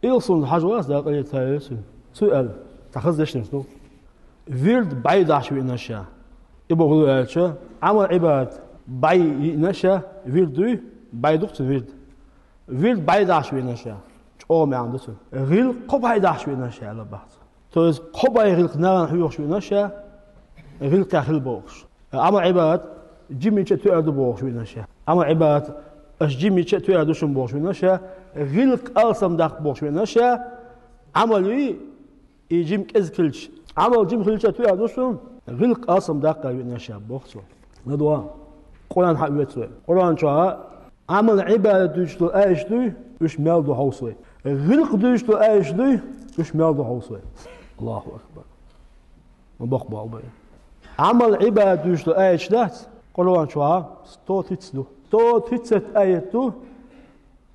إلصون حجواس ده قليل تايسون سؤال تخذ ليش نسلو فيلد بعيد عشوي نشا يبغوا قالشة عمل عباد بعيد نشا فيلد بعيد وقت فيلد بعيد عشوي نشا أو ما عنده سو غير قبعد عشوي نشا على بعض توز قبعد غير نار حيوش شوي نشا غير كاخل بوش عمل عباد جيمي تشتوي أرد بوش شوي نشا عمل عباد اش جيمي تشتوي أرد شون بوش شوي نشا غير أرسم داخل بوش شوي نشا عملي يجيم كذكلش عمل جيم خلش تشتوي أرد شون غير أرسم داخل نشا بوش ندوا قرآن حبيت سوي قرآن شاء عمل عباد دوشتو ايش دوي وش مالدو حوصوي غلق دوشتو ايش دوي وش مالدو حوصوي الله اكبر ما بقبل بي عمل عباد دوشتو ايش دات قرآن شاء ستو تيتسدو ستو تيتست ايتو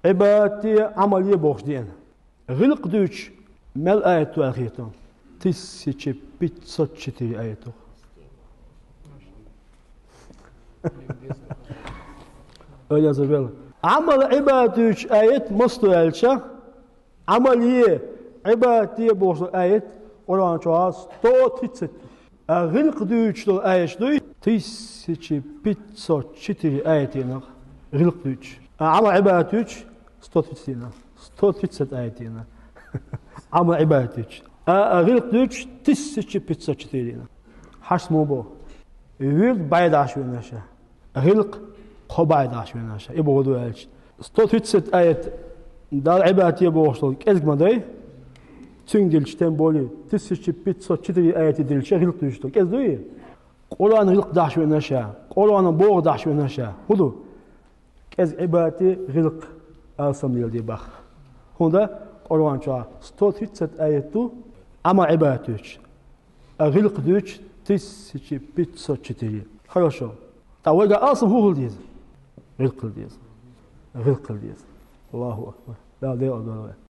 عبادتي عملية بوش دين غلق دوش مال ايتو اخيتو تيسيتشي بيتسوتشي ايتو öyle زبالة عمل عبادة آيات مستوى عملية عبادة بوش آيات قرآن شواس تو تيتست غلق دوش تو آيات دوي تيسيتشي بيتسو تشتري آياتنا غلق دوش عمل عبادة دوش ستو تيتسينا ستو تيتست آياتنا عمل عبادة دوش غلق دوش تيسيتشي بيتسو تشترينا حش موبو ويرد بعيد عشوين نشا غلق قبعد عشوين نشا يبغوا دوالش ستو تيتست آيات دار عبادة يبغوا كذب ما داي تنجلش تنبولي تيسيتشي بيتسو تشتري آيات دلش غلق دوش تو كذب دوي قرآن غلق دعشوين نشا قرآن بوغ دعشوين نشا هدو كذب عبادة غلق أرسم يلدي بخ هوندا قرآن شا ستو تيتست آيات تو أما عبادة غلق دوش تيسيتشي بيتسو تشتري хорошо توجه أصلا هو الديز غلق الديز الله أكبر لا ده